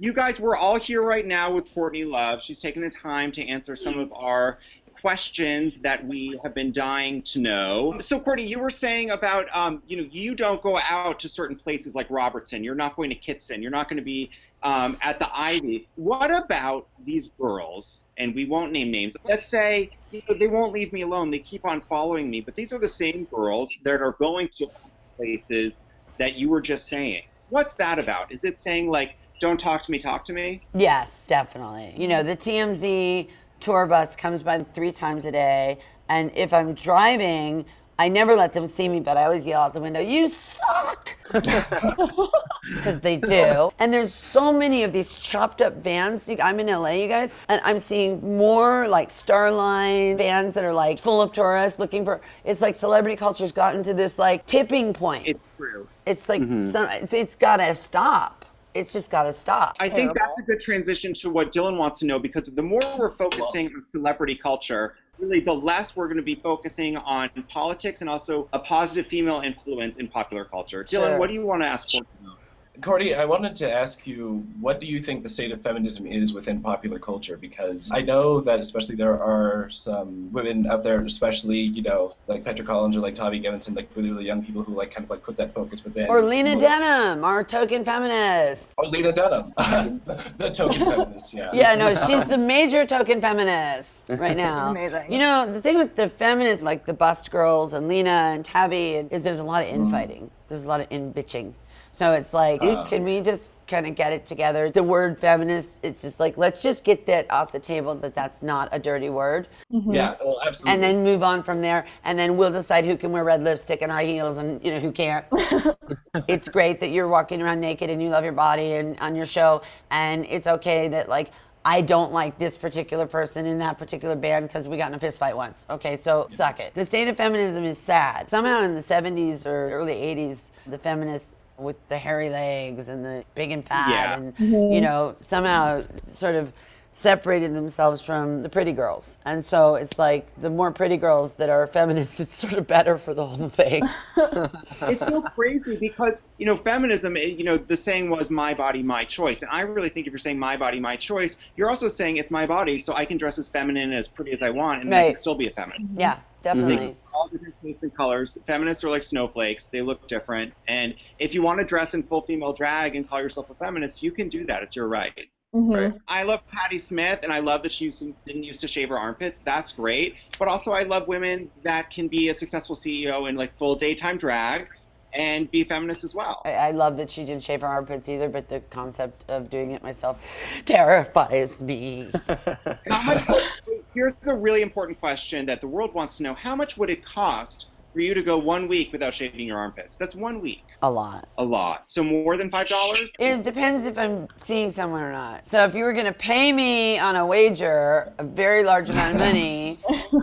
You guys, we're all here right now with Courtney Love. She's taken the time to answer some of our questions that we have been dying to know. So, Courtney, you were saying about, you don't go out to certain places like Robertson. You're not going to Kitson. You're not going to be at the Ivy. What about these girls? And we won't name names. Let's say they won't leave me alone. They keep on following me. But these are the same girls that are going to places that you were just saying. What's that about? Is it saying like, don't talk to me, talk to me? Yes, definitely. You know, the TMZ tour bus comes by 3 times a day, and if I'm driving, I never let them see me, but I always yell out the window, "You suck!" Because they do. And there's so many of these chopped up vans. I'm in LA, you guys, and I'm seeing more like Starline vans that are like full of tourists looking for, it's like celebrity culture's gotten to this like tipping point. It's true. It's like, it's gotta stop. It's just got to stop. I think that's a good transition to what Dylan wants to know, because the more we're focusing on celebrity culture, really the less we're going to be focusing on politics and also a positive female influence in popular culture. Sure. Dylan, what do you want to ask Courtney about? Courtney, I wanted to ask you, what do you think the state of feminism is within popular culture? Because I know that especially there are some women out there, especially, like Petra Collins or like Tavi Gevinson, like really, really young people who like kind of like put that focus within. Or Lena Dunham, our token feminist. Or Lena Dunham, the token feminist, yeah. Yeah, no, she's the major token feminist right now. Amazing. You know, the thing with the feminists, like the Bust Girls and Lena and Tavi, is there's a lot of infighting. There's a lot of in-bitching. So it's like, can we just kind of get it together? The word feminist, it's just like, let's just get that off the table, that that's not a dirty word. Yeah, well, absolutely. And then move on from there. And then we'll decide who can wear red lipstick and high heels and, who can't. It's great that you're walking around naked and you love your body and on your show. And it's okay that, like, I don't like this particular person in that particular band because we got in a fist fight once. Okay, so suck it. The state of feminism is sad. Somehow in the 70s or early 80s, the feminists with the hairy legs and the big and fat and, somehow sort of separated themselves from the pretty girls. And so it's like the more pretty girls that are feminists, it's sort of better for the whole thing. It's so crazy because, feminism, the saying was my body, my choice. And I really think if you're saying my body, my choice, you're also saying it's my body, so I can dress as feminine and as pretty as I want, and I can still be a feminist. Yeah, definitely. All different shapes and colors. Feminists are like snowflakes. They look different. And if you want to dress in full female drag and call yourself a feminist, you can do that. It's your right. Right. I love Patti Smith, and I love that she didn't used to shave her armpits. That's great. But also I love women that can be a successful CEO in like full daytime drag and be feminist as well. I love that she didn't shave her armpits either, but the concept of doing it myself terrifies me. Here's a really important question that the world wants to know. How much would it cost for you to go 1 week without shaving your armpits? That's 1 week. A lot. A lot. So more than $5? It depends if I'm seeing someone or not. So if you were going to pay me on a wager a very large amount of money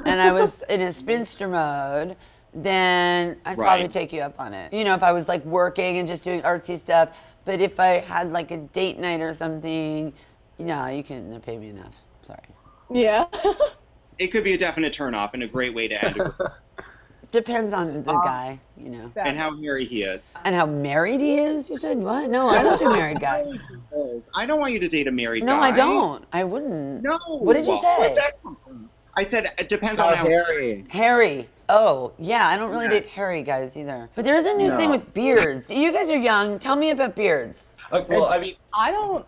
and I was in a spinster mode, then I'd probably take you up on it. If I was like working and just doing artsy stuff. But if I had like a date night or something, you couldn't pay me enough. Sorry. Yeah. It could be a definite turnoff and a great way to end it. Depends on the guy, And how married he is. And how married he is? You said what? No, I don't do married guys. I don't want you to date a married guy. No, I don't. I wouldn't. No. What did you say? Where'd that come from? I said it depends on how hairy. Hairy. Oh, yeah, I don't really date hairy guys either. But there's a new thing with beards. You guys are young. Tell me about beards. Well, I mean, I don't,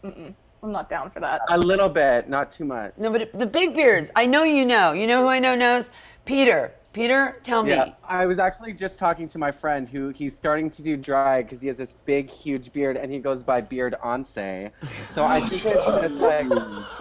I'm not down for that. A little bit, not too much. No, but the big beards, I know you know. You know who I know knows? Peter. Peter, tell me. Yeah, I was actually just talking to my friend who he's starting to do drag because he has this big, huge beard and he goes by Beard Onse. So I think it's just like,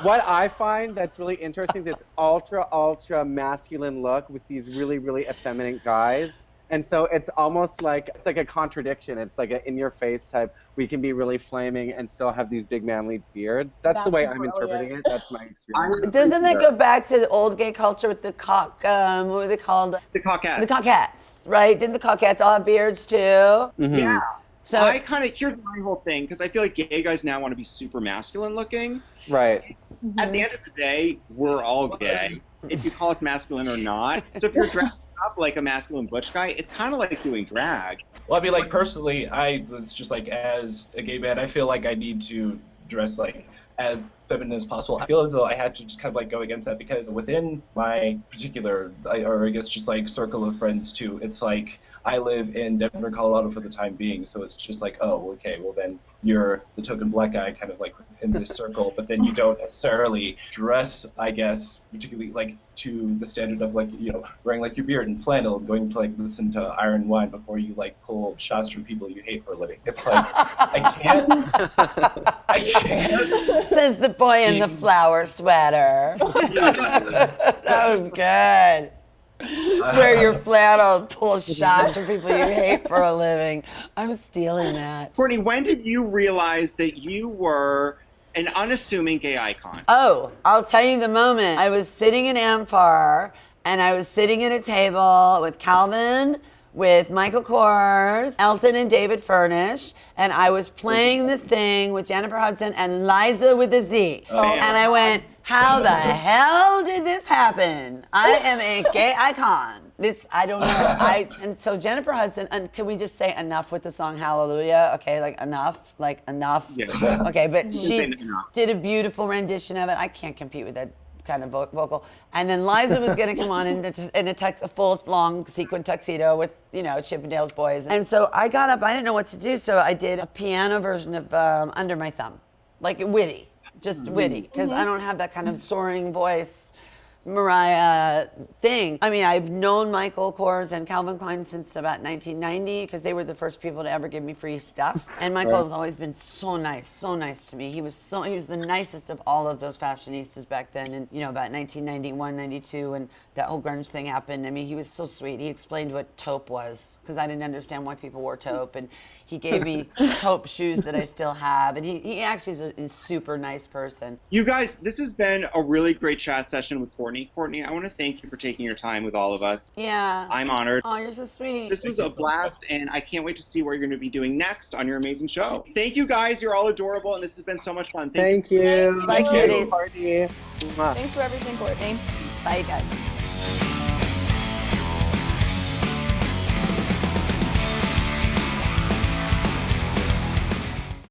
what I find that's really interesting, this ultra masculine look with these really, really effeminate guys. And so it's almost like, it's like a contradiction. It's like an in-your-face type. We can be really flaming and still have these big manly beards. That's the way I'm interpreting it. That's my experience. Doesn't that go back to the old gay culture with the what were they called? The Cockettes. The Cockettes, right? Didn't the Cockettes all have beards too? Mm-hmm. Yeah. So here's my whole thing, because I feel like gay guys now want to be super masculine looking. Right. At the end of the day, we're all gay, if you call us masculine or not. So if you're dressed up like a masculine butch guy, it's kind of like doing drag. Well, I mean, like, personally, it's just like, as a gay man, I feel like I need to dress like as feminine as possible. I feel as though I had to just kind of like go against that because within my particular, or I guess just like circle of friends too, it's like I live in Denver, Colorado for the time being, so it's just like, oh, okay, well then you're the token black guy kind of like in this circle, but then you don't necessarily dress, I guess, particularly like to the standard of like, you know, wearing like your beard and flannel, going to like listen to Iron Wine before you like pull shots from people you hate for a living. It's like, I can't. Says the boy in the flower sweater. That was good. Wear your flannel, pull shots from people you hate for a living. I'm stealing that. Courtney, when did you realize that you were an unassuming gay icon? Oh, I'll tell you the moment. I was sitting in Amphar, and I was sitting at a table with Calvin, with Michael Kors, Elton and David Furnish, and I was playing this thing with Jennifer Hudson and Liza with a Z. Oh, yeah. And I went, how the hell did this happen? I am a gay icon. I don't know. And so Jennifer Hudson, and can we just say enough with the song Hallelujah? Okay, like enough. Yeah. Okay, but she did a beautiful rendition of it. I can't compete with that kind of vocal. And then Liza was going to come on in a full long sequin tuxedo with, you know, Chippendales boys. And so I got up, I didn't know what to do, so I did a piano version of Under My Thumb, like witty, just witty, because I don't have that kind of soaring voice Mariah thing. I mean, I've known Michael Kors and Calvin Klein since about 1990 because they were the first people to ever give me free stuff. And Michael has always been so nice to me. He was the nicest of all of those fashionistas back then. And you know, about 1991, 92, when that whole grunge thing happened. I mean, he was so sweet. He explained what taupe was because I didn't understand why people wore taupe, and he gave me taupe shoes that I still have. And he actually is a super nice person. You guys, this has been a really great chat session with Courtney. Courtney, I want to thank you for taking your time with all of us. Yeah. I'm honored. Oh, you're so sweet. This was a blast, and I can't wait to see what you're going to be doing next on your amazing show. Thank you, guys. You're all adorable, and this has been so much fun. Thank you. Bye, cuties. Party. Thanks for everything, Courtney. Bye, guys.